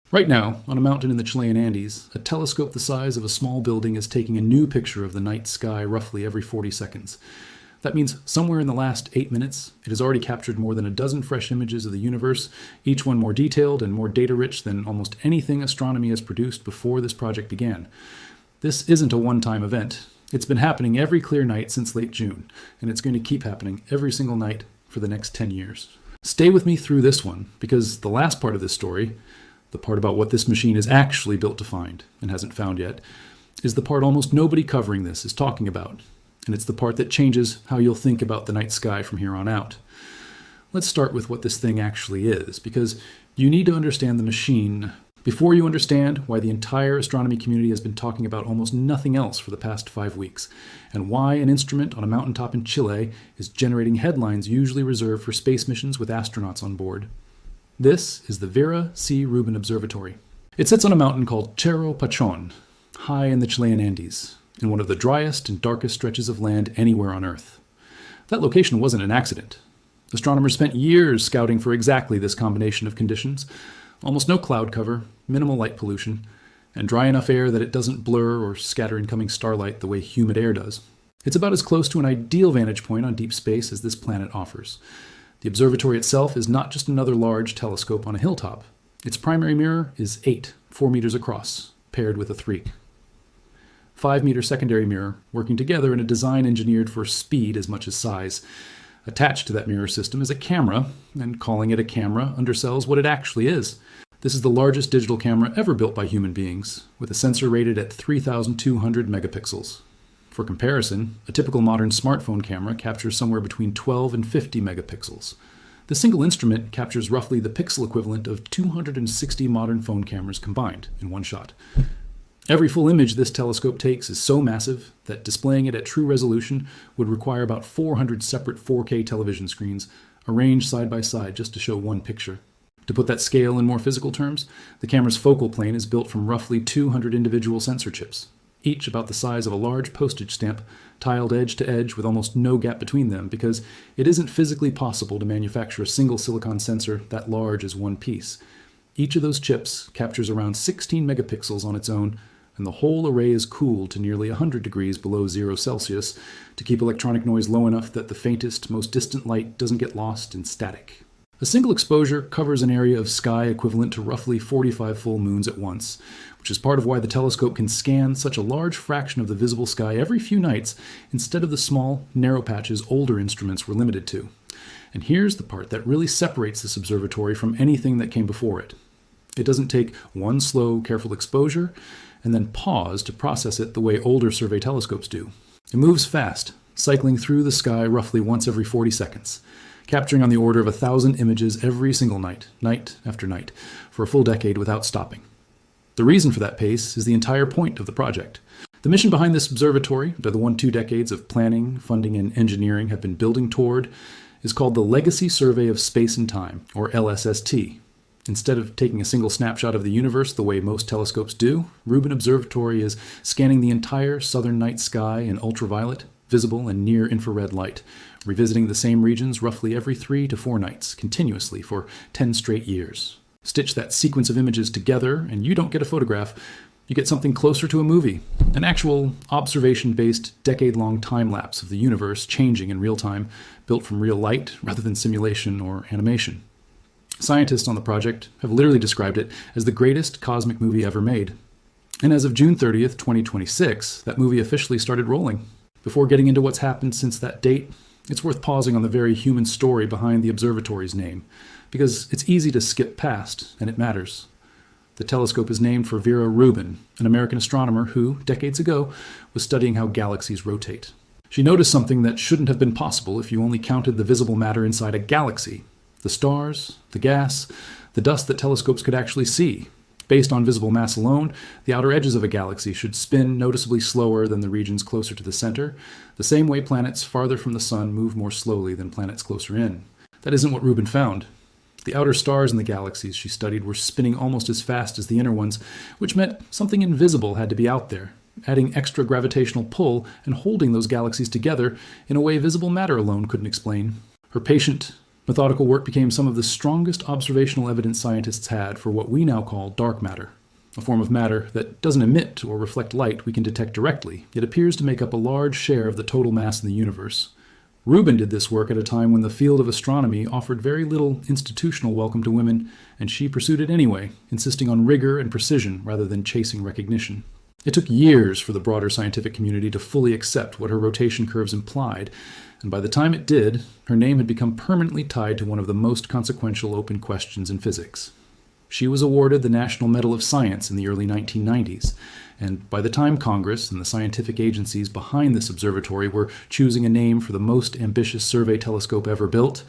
Right now, on a mountain in the Chilean Andes, a telescope the size of a small building is taking a new picture of the night sky roughly every 40 seconds. That means somewhere in the last 8 minutes, it has already captured more than a dozen fresh images of the universe, each one more detailed and more data-rich than almost anything astronomy has produced before this project began. This isn't a one-time event. It's been happening every clear night since late June, and it's going to keep happening every single night for the next 10 years. Stay with me through this one, because the last part of this story, the part about what this machine is actually built to find and hasn't found yet, is the part almost nobody covering this is talking about. And it's the part that changes how you'll think about the night sky from here on out. Let's start with what this thing actually is, because you need to understand the machine before you understand why the entire astronomy community has been talking about almost nothing else for the past 5 weeks, and why an instrument on a mountaintop in Chile is generating headlines usually reserved for space missions with astronauts on board. This is the Vera C. Rubin Observatory. It sits on a mountain called Cerro Pachón, high in the Chilean Andes, in one of the driest and darkest stretches of land anywhere on Earth. That location wasn't an accident. Astronomers spent years scouting for exactly this combination of conditions: almost no cloud cover, minimal light pollution, and dry enough air that it doesn't blur or scatter incoming starlight the way humid air does. It's about as close to an ideal vantage point on deep space as this planet offers. The observatory itself is not just another large telescope on a hilltop. Its primary mirror is 4 meters across, paired with a 3. 5-meter secondary mirror, working together in a design engineered for speed as much as size. Attached to that mirror system is a camera, and calling it a camera undersells what it actually is. This is the largest digital camera ever built by human beings, with a sensor rated at 3,200 megapixels. For comparison, a typical modern smartphone camera captures somewhere between 12 and 50 megapixels. The single instrument captures roughly the pixel equivalent of 260 modern phone cameras combined in one shot. Every full image this telescope takes is so massive that displaying it at true resolution would require about 400 separate 4K television screens arranged side by side just to show one picture. To put that scale in more physical terms, the camera's focal plane is built from roughly 200 individual sensor chips, each about the size of a large postage stamp, tiled edge to edge with almost no gap between them, because it isn't physically possible to manufacture a single silicon sensor that large as one piece. Each of those chips captures around 16 megapixels on its own, and the whole array is cooled to nearly 100 degrees below 0 Celsius to keep electronic noise low enough that the faintest, most distant light doesn't get lost in static. A single exposure covers an area of sky equivalent to roughly 45 full moons at once, which is part of why the telescope can scan such a large fraction of the visible sky every few nights instead of the small, narrow patches older instruments were limited to. And here's the part that really separates this observatory from anything that came before it. It doesn't take one slow, careful exposure and then pause to process it the way older survey telescopes do. It moves fast, cycling through the sky roughly once every 40 seconds, capturing on the order of 1,000 images every single night, night after night, for a full decade without stopping. The reason for that pace is the entire point of the project. The mission behind this observatory, that the 2 decades of planning, funding, and engineering have been building toward, is called the Legacy Survey of Space and Time, or LSST. Instead of taking a single snapshot of the universe the way most telescopes do, Rubin Observatory is scanning the entire southern night sky in ultraviolet, visible, and near-infrared light, revisiting the same regions roughly every 3 to 4 nights, continuously for 10 straight years. Stitch that sequence of images together, and you don't get a photograph. You get something closer to a movie, an actual observation-based, decade-long time-lapse of the universe changing in real time, built from real light rather than simulation or animation. Scientists on the project have literally described it as the greatest cosmic movie ever made. And as of June 30th, 2026, that movie officially started rolling. Before getting into what's happened since that date, it's worth pausing on the very human story behind the observatory's name, because it's easy to skip past, and it matters. The telescope is named for Vera Rubin, an American astronomer who, decades ago, was studying how galaxies rotate. She noticed something that shouldn't have been possible if you only counted the visible matter inside a galaxy: the stars, the gas, the dust that telescopes could actually see. Based on visible mass alone, the outer edges of a galaxy should spin noticeably slower than the regions closer to the center, the same way planets farther from the sun move more slowly than planets closer in. That isn't what Rubin found. The outer stars in the galaxies she studied were spinning almost as fast as the inner ones, which meant something invisible had to be out there, adding extra gravitational pull and holding those galaxies together in a way visible matter alone couldn't explain. Her patient, Methodical work became some of the strongest observational evidence scientists had for what we now call dark matter, a form of matter that doesn't emit or reflect light we can detect directly, yet appears to make up a large share of the total mass in the universe. Rubin did this work at a time when the field of astronomy offered very little institutional welcome to women, and she pursued it anyway, insisting on rigor and precision rather than chasing recognition. It took years for the broader scientific community to fully accept what her rotation curves implied, and by the time it did, her name had become permanently tied to one of the most consequential open questions in physics. She was awarded the National Medal of Science in the early 1990s, and by the time Congress and the scientific agencies behind this observatory were choosing a name for the most ambitious survey telescope ever built,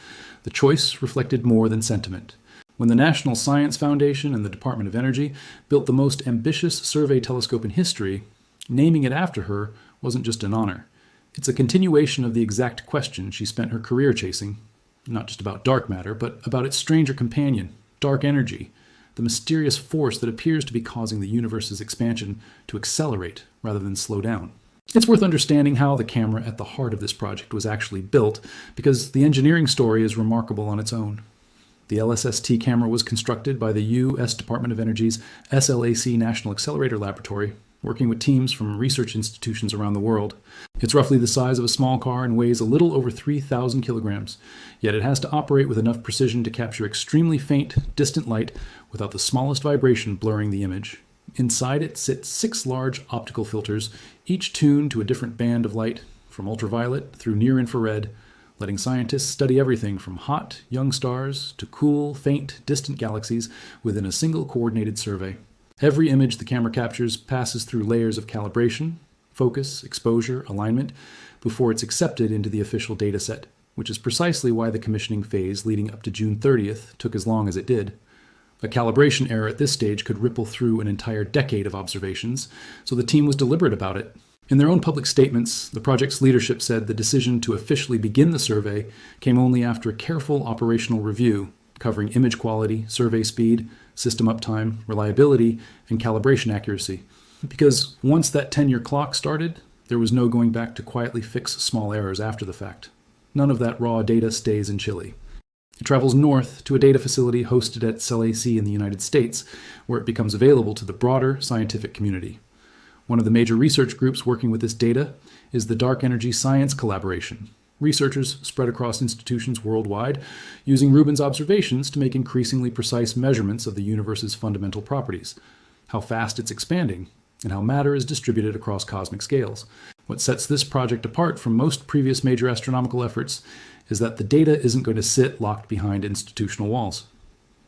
the choice reflected more than sentiment. When the National Science Foundation and the Department of Energy built the most ambitious survey telescope in history, naming it after her wasn't just an honor. It's a continuation of the exact question she spent her career chasing, not just about dark matter, but about its stranger companion, dark energy, the mysterious force that appears to be causing the universe's expansion to accelerate rather than slow down. It's worth understanding how the camera at the heart of this project was actually built, because the engineering story is remarkable on its own. The LSST camera was constructed by the U.S. Department of Energy's SLAC National Accelerator Laboratory, working with teams from research institutions around the world. It's roughly the size of a small car and weighs a little over 3,000 kilograms, yet it has to operate with enough precision to capture extremely faint, distant light without the smallest vibration blurring the image. Inside it sit 6 large optical filters, each tuned to a different band of light, from ultraviolet through near-infrared, letting scientists study everything from hot, young stars to cool, faint, distant galaxies within a single coordinated survey. Every image the camera captures passes through layers of calibration, focus, exposure, alignment, before it's accepted into the official dataset, which is precisely why the commissioning phase leading up to June 30th took as long as it did. A calibration error at this stage could ripple through an entire decade of observations, so the team was deliberate about it. In their own public statements, the project's leadership said the decision to officially begin the survey came only after a careful operational review, covering image quality, survey speed, system uptime, reliability, and calibration accuracy. Because once that 10-year clock started, there was no going back to quietly fix small errors after the fact. None of that raw data stays in Chile. It travels north to a data facility hosted at SLAC in the United States, where it becomes available to the broader scientific community. One of the major research groups working with this data is the Dark Energy Science Collaboration, researchers spread across institutions worldwide using Rubin's observations to make increasingly precise measurements of the universe's fundamental properties, how fast it's expanding, and how matter is distributed across cosmic scales. What sets this project apart from most previous major astronomical efforts is that the data isn't going to sit locked behind institutional walls.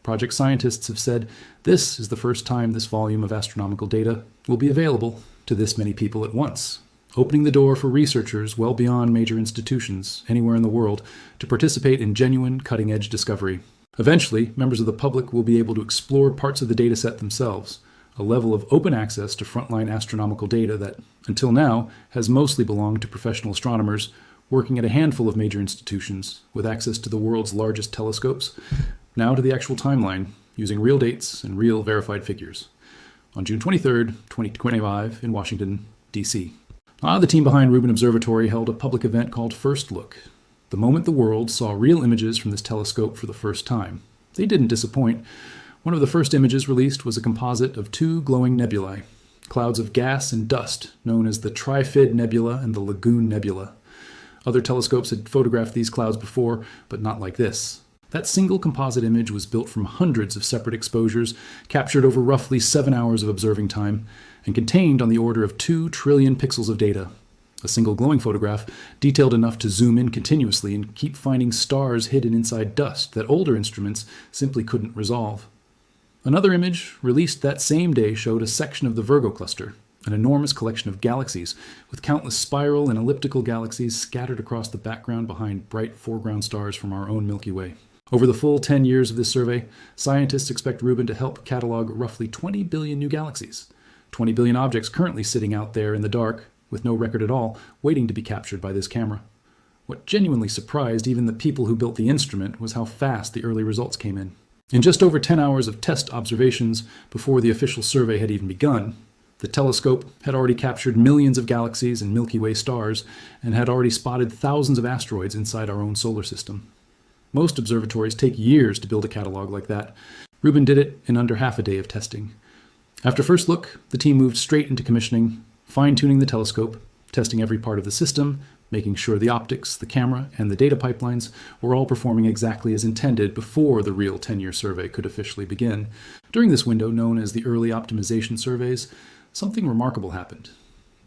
Project scientists have said this is the first time this volume of astronomical data will be available to this many people at once, opening the door for researchers well beyond major institutions anywhere in the world to participate in genuine cutting-edge discovery. Eventually, members of the public will be able to explore parts of the dataset themselves, a level of open access to frontline astronomical data that, until now, has mostly belonged to professional astronomers working at a handful of major institutions with access to the world's largest telescopes, now to the actual timeline, using real dates and real verified figures. On June 23rd, 2025, in Washington, D.C. The team behind Rubin Observatory held a public event called First Look, the moment the world saw real images from this telescope for the first time. They didn't disappoint. One of the first images released was a composite of 2 glowing nebulae, clouds of gas and dust known as the Trifid Nebula and the Lagoon Nebula. Other telescopes had photographed these clouds before, but not like this. That single composite image was built from hundreds of separate exposures, captured over roughly 7 hours of observing time, and contained on the order of 2 trillion pixels of data. A single glowing photograph, detailed enough to zoom in continuously and keep finding stars hidden inside dust that older instruments simply couldn't resolve. Another image, released that same day, showed a section of the Virgo cluster, an enormous collection of galaxies, with countless spiral and elliptical galaxies scattered across the background behind bright foreground stars from our own Milky Way. Over the full 10 years of this survey, scientists expect Rubin to help catalog roughly 20 billion new galaxies, 20 billion objects currently sitting out there in the dark, with no record at all, waiting to be captured by this camera. What genuinely surprised even the people who built the instrument was how fast the early results came in. In just over 10 hours of test observations before the official survey had even begun, the telescope had already captured millions of galaxies and Milky Way stars and had already spotted thousands of asteroids inside our own solar system. Most observatories take years to build a catalog like that. Rubin did it in under half a day of testing. After first look, the team moved straight into commissioning, fine-tuning the telescope, testing every part of the system, making sure the optics, the camera, and the data pipelines were all performing exactly as intended before the real 10-year survey could officially begin. During this window, known as the early optimization surveys, something remarkable happened.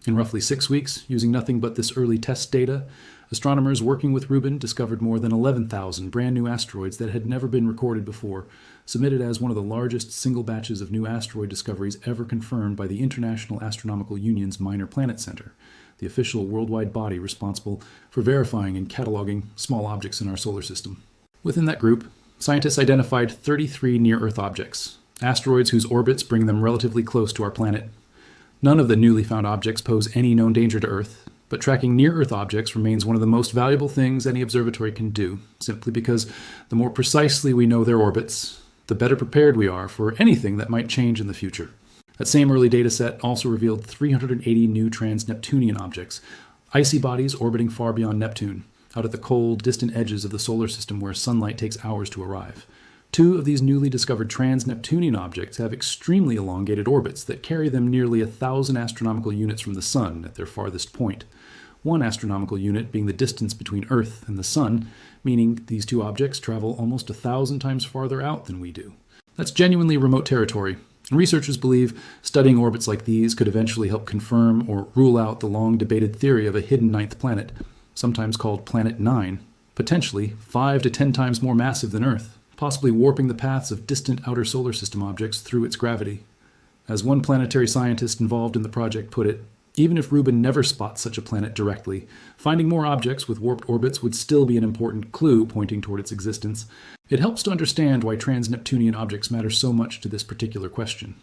In roughly 6 weeks, using nothing but this early test data, astronomers working with Rubin discovered more than 11,000 brand new asteroids that had never been recorded before, submitted as one of the largest single batches of new asteroid discoveries ever confirmed by the International Astronomical Union's Minor Planet Center, the official worldwide body responsible for verifying and cataloging small objects in our solar system. Within that group, scientists identified 33 near-Earth objects, asteroids whose orbits bring them relatively close to our planet. None of the newly found objects pose any known danger to Earth, but tracking near-Earth objects remains one of the most valuable things any observatory can do, simply because the more precisely we know their orbits, the better prepared we are for anything that might change in the future. That same early data set also revealed 380 new trans-Neptunian objects, icy bodies orbiting far beyond Neptune, out at the cold, distant edges of the solar system where sunlight takes hours to arrive. 2 of these newly discovered trans-Neptunian objects have extremely elongated orbits that carry them nearly 1,000 astronomical units from the Sun at their farthest point. 1 astronomical unit being the distance between Earth and the Sun, meaning these 2 objects travel almost 1,000 times farther out than we do. That's genuinely remote territory, and researchers believe studying orbits like these could eventually help confirm or rule out the long-debated theory of a hidden 9th planet, sometimes called Planet 9, potentially 5 to 10 times more massive than Earth, possibly warping the paths of distant outer solar system objects through its gravity. As one planetary scientist involved in the project put it, even if Rubin never spots such a planet directly, finding more objects with warped orbits would still be an important clue pointing toward its existence. It helps to understand why trans-Neptunian objects matter so much to this particular question.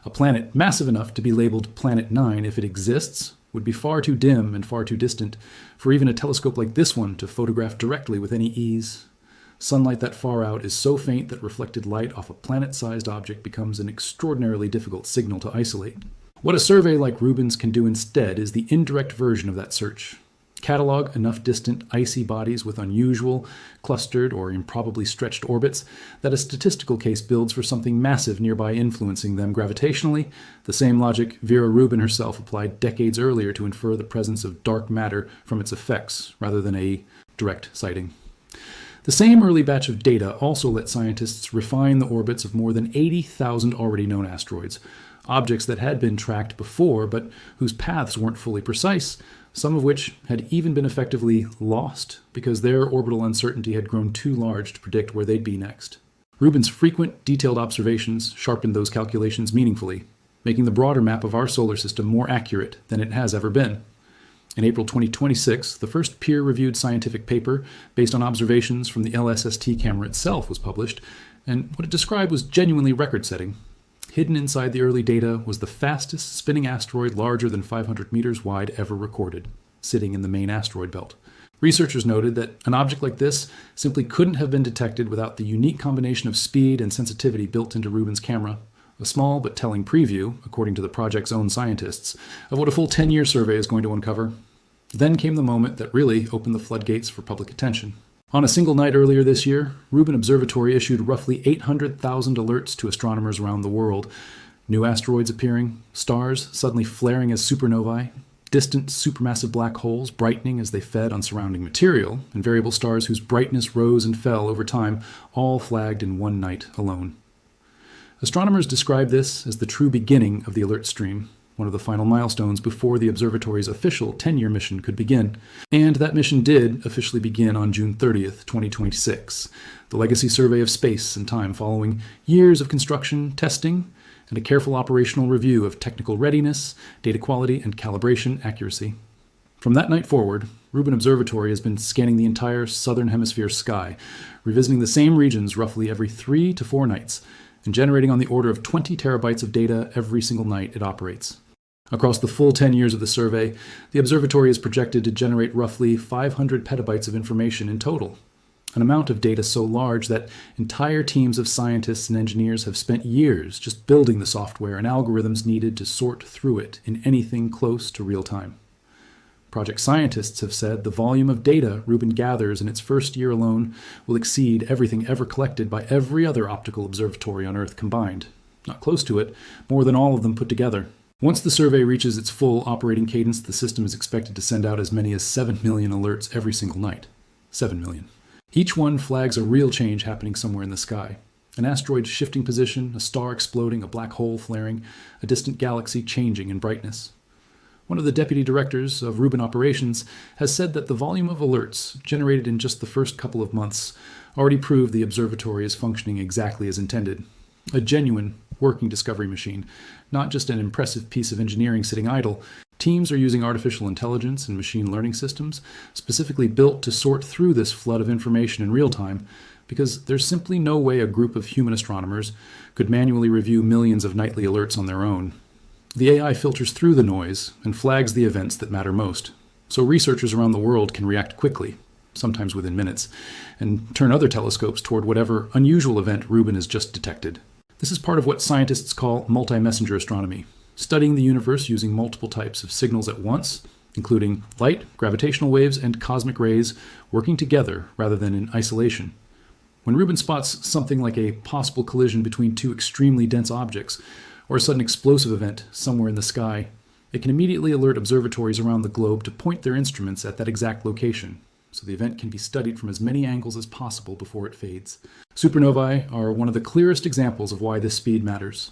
A planet massive enough to be labeled Planet 9, if it exists, would be far too dim and far too distant for even a telescope like this one to photograph directly with any ease. Sunlight that far out is so faint that reflected light off a planet-sized object becomes an extraordinarily difficult signal to isolate. What a survey like Rubin's can do instead is the indirect version of that search. Catalog enough distant icy bodies with unusual, clustered, or improbably stretched orbits that a statistical case builds for something massive nearby influencing them gravitationally, the same logic Vera Rubin herself applied decades earlier to infer the presence of dark matter from its effects, rather than a direct sighting. The same early batch of data also let scientists refine the orbits of more than 80,000 already known asteroids, objects that had been tracked before but whose paths weren't fully precise, some of which had even been effectively lost because their orbital uncertainty had grown too large to predict where they'd be next. Rubin's frequent, detailed observations sharpened those calculations meaningfully, making the broader map of our solar system more accurate than it has ever been. In April 2026, the first peer-reviewed scientific paper based on observations from the LSST camera itself was published, and what it described was genuinely record-setting. Hidden inside the early data was the fastest spinning asteroid larger than 500 meters wide ever recorded, sitting in the main asteroid belt. Researchers noted that an object like this simply couldn't have been detected without the unique combination of speed and sensitivity built into Rubin's camera, a small but telling preview, according to the project's own scientists, of what a full 10-year survey is going to uncover. Then came the moment that really opened the floodgates for public attention. On a single night earlier this year, Rubin Observatory issued roughly 800,000 alerts to astronomers around the world. New asteroids appearing, stars suddenly flaring as supernovae, distant supermassive black holes brightening as they fed on surrounding material, and variable stars whose brightness rose and fell over time, all flagged in one night alone. Astronomers describe this as the true beginning of the alert stream, one of the final milestones before the observatory's official 10-year mission could begin. And that mission did officially begin on June 30th, 2026, the legacy survey of space and time following years of construction, testing, and a careful operational review of technical readiness, data quality, and calibration accuracy. From that night forward, Rubin Observatory has been scanning the entire southern hemisphere sky, revisiting the same regions roughly every 3 to 4 nights, and generating on the order of 20 terabytes of data every single night it operates. Across the full 10 years of the survey, the observatory is projected to generate roughly 500 petabytes of information in total, an amount of data so large that entire teams of scientists and engineers have spent years just building the software and algorithms needed to sort through it in anything close to real time. Project scientists have said the volume of data Rubin gathers in its first year alone will exceed everything ever collected by every other optical observatory on Earth combined. Not close to it, more than all of them put together. Once the survey reaches its full operating cadence, the system is expected to send out as many as 7 million alerts every single night. 7 million. Each one flags a real change happening somewhere in the sky. An asteroid shifting position, a star exploding, a black hole flaring, a distant galaxy changing in brightness. One of the deputy directors of Rubin Operations has said that the volume of alerts generated in just the first couple of months already proved the observatory is functioning exactly as intended. A genuine, working discovery machine, not just an impressive piece of engineering sitting idle. Teams are using artificial intelligence and machine learning systems specifically built to sort through this flood of information in real time, because there's simply no way a group of human astronomers could manually review millions of nightly alerts on their own. The AI filters through the noise and flags the events that matter most, so researchers around the world can react quickly, sometimes within minutes, and turn other telescopes toward whatever unusual event Rubin has just detected. This is part of what scientists call multi-messenger astronomy, studying the universe using multiple types of signals at once, including light, gravitational waves, and cosmic rays working together rather than in isolation. When Rubin spots something like a possible collision between two extremely dense objects, or a sudden explosive event somewhere in the sky, it can immediately alert observatories around the globe to point their instruments at that exact location, so the event can be studied from as many angles as possible before it fades. Supernovae are one of the clearest examples of why this speed matters.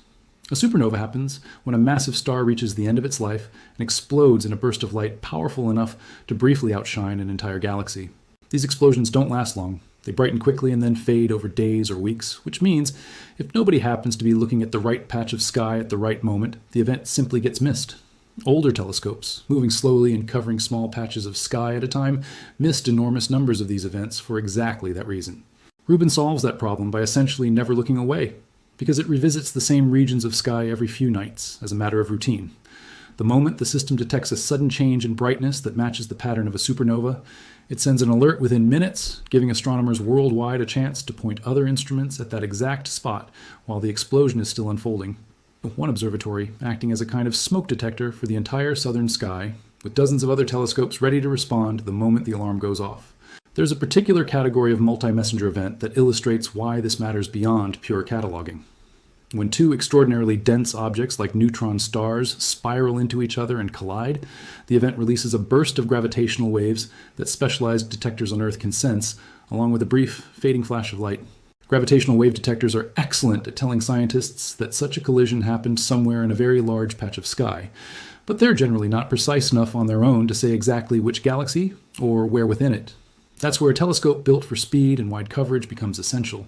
A supernova happens when a massive star reaches the end of its life and explodes in a burst of light powerful enough to briefly outshine an entire galaxy. These explosions don't last long. They brighten quickly and then fade over days or weeks, which means if nobody happens to be looking at the right patch of sky at the right moment, the event simply gets missed. Older telescopes, moving slowly and covering small patches of sky at a time, missed enormous numbers of these events for exactly that reason. Rubin solves that problem by essentially never looking away, because it revisits the same regions of sky every few nights as a matter of routine. The moment the system detects a sudden change in brightness that matches the pattern of a supernova, it sends an alert within minutes, giving astronomers worldwide a chance to point other instruments at that exact spot while the explosion is still unfolding. One observatory acting as a kind of smoke detector for the entire southern sky, with dozens of other telescopes ready to respond the moment the alarm goes off. There's a particular category of multi-messenger event that illustrates why this matters beyond pure cataloging. When two extraordinarily dense objects like neutron stars spiral into each other and collide, the event releases a burst of gravitational waves that specialized detectors on Earth can sense, along with a brief, fading flash of light. Gravitational wave detectors are excellent at telling scientists that such a collision happened somewhere in a very large patch of sky, but they're generally not precise enough on their own to say exactly which galaxy or where within it. That's where a telescope built for speed and wide coverage becomes essential.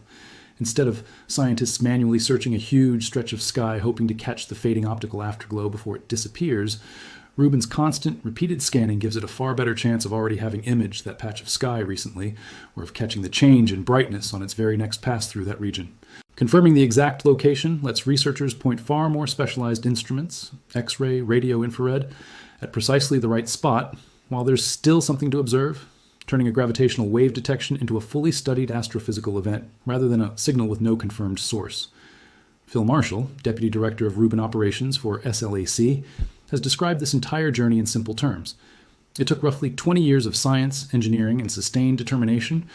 Instead of scientists manually searching a huge stretch of sky hoping to catch the fading optical afterglow before it disappears, Rubin's constant, repeated scanning gives it a far better chance of already having imaged that patch of sky recently, or of catching the change in brightness on its very next pass through that region. Confirming the exact location lets researchers point far more specialized instruments, X-ray, radio, infrared, at precisely the right spot, while there's still something to observe, turning a gravitational wave detection into a fully studied astrophysical event, rather than a signal with no confirmed source. Phil Marshall, Deputy Director of Rubin Operations for SLAC, has described this entire journey in simple terms. It took roughly 20 years of science, engineering, and sustained determination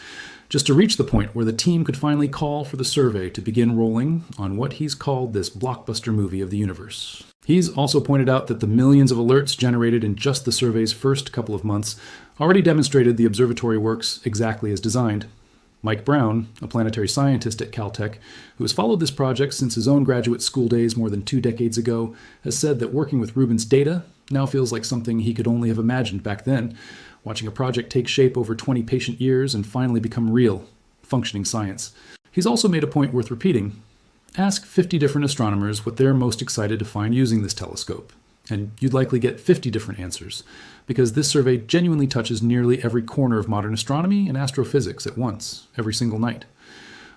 just to reach the point where the team could finally call for the survey to begin rolling on what he's called this blockbuster movie of the universe. He's also pointed out that the millions of alerts generated in just the survey's first couple of months already demonstrated the observatory works exactly as designed. Mike Brown, a planetary scientist at Caltech, who has followed this project since his own graduate school days more than 2 decades ago, has said that working with Rubin's data now feels like something he could only have imagined back then, watching a project take shape over 20 patient years and finally become real, functioning science. He's also made a point worth repeating. Ask 50 different astronomers what they're most excited to find using this telescope, and you'd likely get 50 different answers, because this survey genuinely touches nearly every corner of modern astronomy and astrophysics at once, every single night.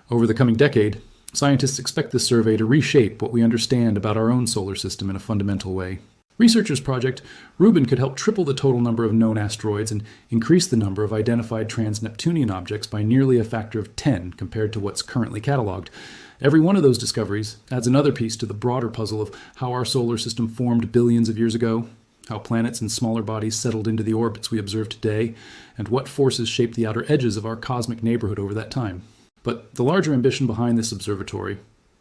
Over the coming decade, scientists expect this survey to reshape what we understand about our own solar system in a fundamental way. Researchers' project Rubin could help triple the total number of known asteroids and increase the number of identified trans-Neptunian objects by nearly a factor of 10 compared to what's currently cataloged. Every one of those discoveries adds another piece to the broader puzzle of how our solar system formed billions of years ago, how planets and smaller bodies settled into the orbits we observe today, and what forces shaped the outer edges of our cosmic neighborhood over that time. But the larger ambition behind this observatory,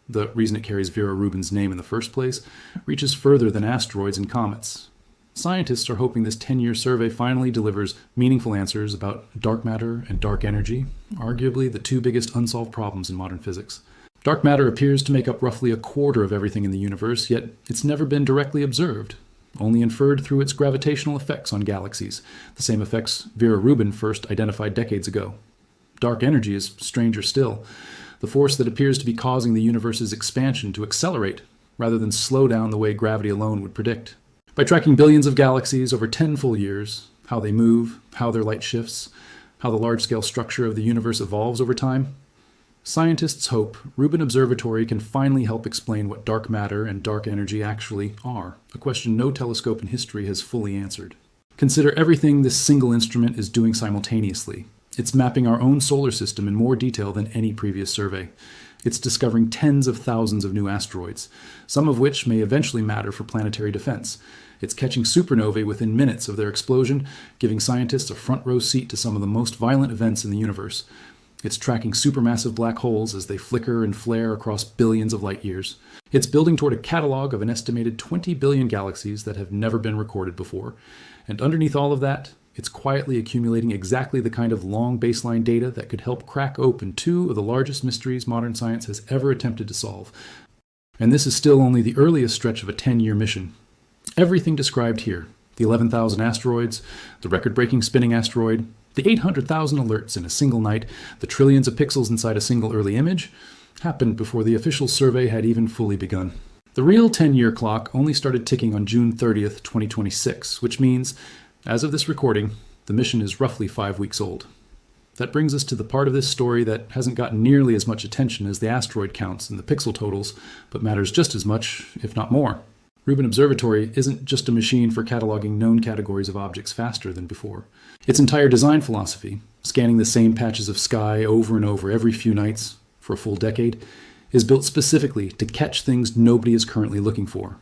the reason it carries Vera Rubin's name in the first place, reaches further than asteroids and comets. Scientists are hoping this 10-year survey finally delivers meaningful answers about dark matter and dark energy, arguably the two biggest unsolved problems in modern physics. Dark matter appears to make up roughly a quarter of everything in the universe, yet it's never been directly observed, only inferred through its gravitational effects on galaxies, the same effects Vera Rubin first identified decades ago. Dark energy is stranger still, the force that appears to be causing the universe's expansion to accelerate rather than slow down the way gravity alone would predict. By tracking billions of galaxies over 10 full years, how they move, how their light shifts, how the large-scale structure of the universe evolves over time, scientists hope Rubin Observatory can finally help explain what dark matter and dark energy actually are, a question no telescope in history has fully answered. Consider everything this single instrument is doing simultaneously. It's mapping our own solar system in more detail than any previous survey. It's discovering tens of thousands of new asteroids, some of which may eventually matter for planetary defense. It's catching supernovae within minutes of their explosion, giving scientists a front-row seat to some of the most violent events in the universe. It's tracking supermassive black holes as they flicker and flare across billions of light years. It's building toward a catalog of an estimated 20 billion galaxies that have never been recorded before. And underneath all of that, it's quietly accumulating exactly the kind of long baseline data that could help crack open two of the largest mysteries modern science has ever attempted to solve. And this is still only the earliest stretch of a 10-year mission. Everything described here, the 11,000 asteroids, the record-breaking spinning asteroid, the 800,000 alerts in a single night, the trillions of pixels inside a single early image, happened before the official survey had even fully begun. The real 10-year clock only started ticking on June 30th, 2026, which means, as of this recording, the mission is roughly 5 weeks old. That brings us to the part of this story that hasn't gotten nearly as much attention as the asteroid counts and the pixel totals, but matters just as much, if not more. Rubin Observatory isn't just a machine for cataloging known categories of objects faster than before. Its entire design philosophy, scanning the same patches of sky over and over every few nights for a full decade, is built specifically to catch things nobody is currently looking for.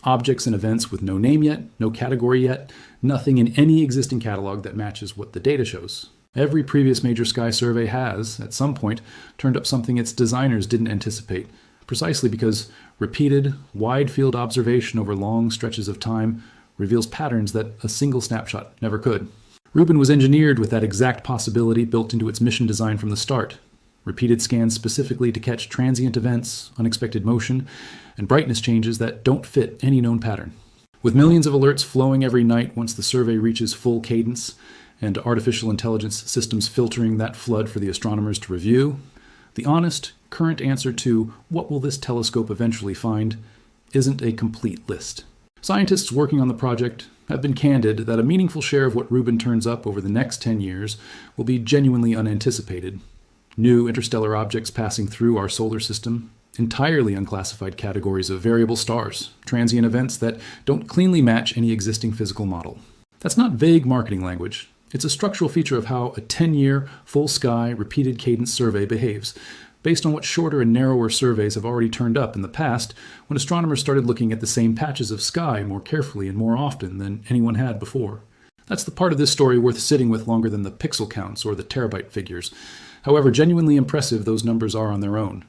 Objects and events with no name yet, no category yet, nothing in any existing catalog that matches what the data shows. Every previous major sky survey has, at some point, turned up something its designers didn't anticipate, precisely because repeated, wide-field observation over long stretches of time reveals patterns that a single snapshot never could. Rubin was engineered with that exact possibility built into its mission design from the start. Repeated scans specifically to catch transient events, unexpected motion, and brightness changes that don't fit any known pattern. With millions of alerts flowing every night once the survey reaches full cadence, and artificial intelligence systems filtering that flood for the astronomers to review, the honest, current answer to what will this telescope eventually find isn't a complete list. Scientists working on the project have been candid that a meaningful share of what Rubin turns up over the next 10 years will be genuinely unanticipated. New interstellar objects passing through our solar system, entirely unclassified categories of variable stars, transient events that don't cleanly match any existing physical model. That's not vague marketing language. It's a structural feature of how a 10-year, full-sky, repeated cadence survey behaves, based on what shorter and narrower surveys have already turned up in the past when astronomers started looking at the same patches of sky more carefully and more often than anyone had before. That's the part of this story worth sitting with longer than the pixel counts or the terabyte figures, however genuinely impressive those numbers are on their own.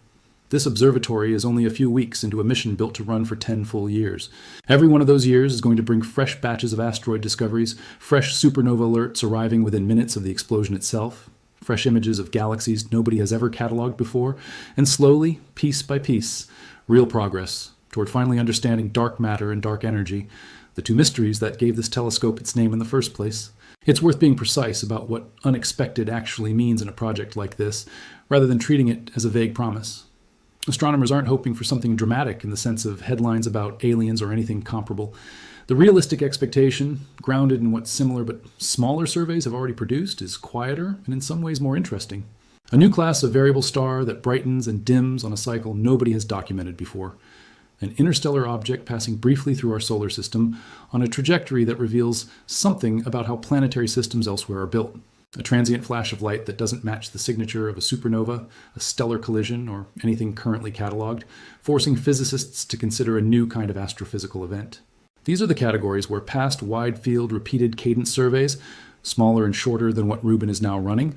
This observatory is only a few weeks into a mission built to run for 10 full years. Every one of those years is going to bring fresh batches of asteroid discoveries, fresh supernova alerts arriving within minutes of the explosion itself, fresh images of galaxies nobody has ever cataloged before, and slowly, piece by piece, real progress toward finally understanding dark matter and dark energy, the two mysteries that gave this telescope its name in the first place. It's worth being precise about what unexpected actually means in a project like this, rather than treating it as a vague promise. Astronomers aren't hoping for something dramatic in the sense of headlines about aliens or anything comparable. The realistic expectation, grounded in what similar but smaller surveys have already produced, is quieter and in some ways more interesting. A new class of variable star that brightens and dims on a cycle nobody has documented before. An interstellar object passing briefly through our solar system on a trajectory that reveals something about how planetary systems elsewhere are built. A transient flash of light that doesn't match the signature of a supernova, a stellar collision, or anything currently cataloged, forcing physicists to consider a new kind of astrophysical event. These are the categories where past wide-field repeated cadence surveys, smaller and shorter than what Rubin is now running,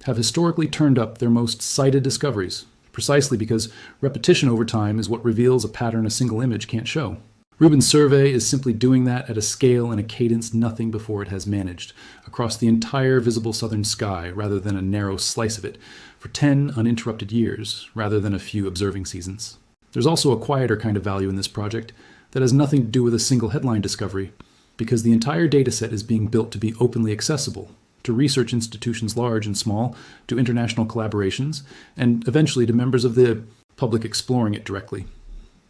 have historically turned up their most cited discoveries, precisely because repetition over time is what reveals a pattern a single image can't show. Rubin's survey is simply doing that at a scale and a cadence nothing before it has managed, across the entire visible southern sky rather than a narrow slice of it, for 10 uninterrupted years rather than a few observing seasons. There's also a quieter kind of value in this project that has nothing to do with a single headline discovery, because the entire dataset is being built to be openly accessible to research institutions large and small, to international collaborations, and eventually to members of the public exploring it directly.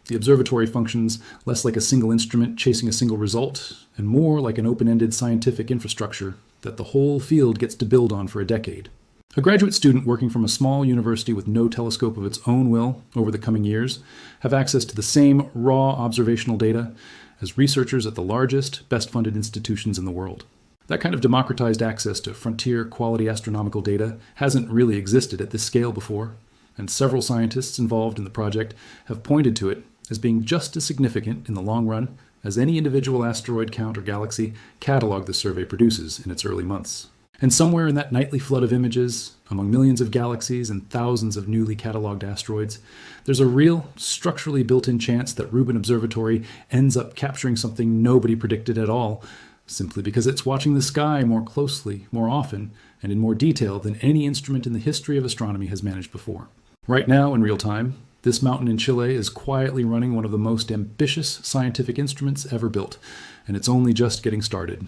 The observatory functions less like a single instrument chasing a single result, and more like an open-ended scientific infrastructure that the whole field gets to build on for a decade. A graduate student working from a small university with no telescope of its own will over the coming years have access to the same raw observational data as researchers at the largest, best-funded institutions in the world. That kind of democratized access to frontier quality astronomical data hasn't really existed at this scale before, and several scientists involved in the project have pointed to it as being just as significant in the long run as any individual asteroid count or galaxy catalog the survey produces in its early months. And somewhere in that nightly flood of images, among millions of galaxies and thousands of newly cataloged asteroids, there's a real, structurally built-in chance that Rubin Observatory ends up capturing something nobody predicted at all, simply because it's watching the sky more closely, more often, and in more detail than any instrument in the history of astronomy has managed before. Right now, in real time, this mountain in Chile is quietly running one of the most ambitious scientific instruments ever built, and it's only just getting started.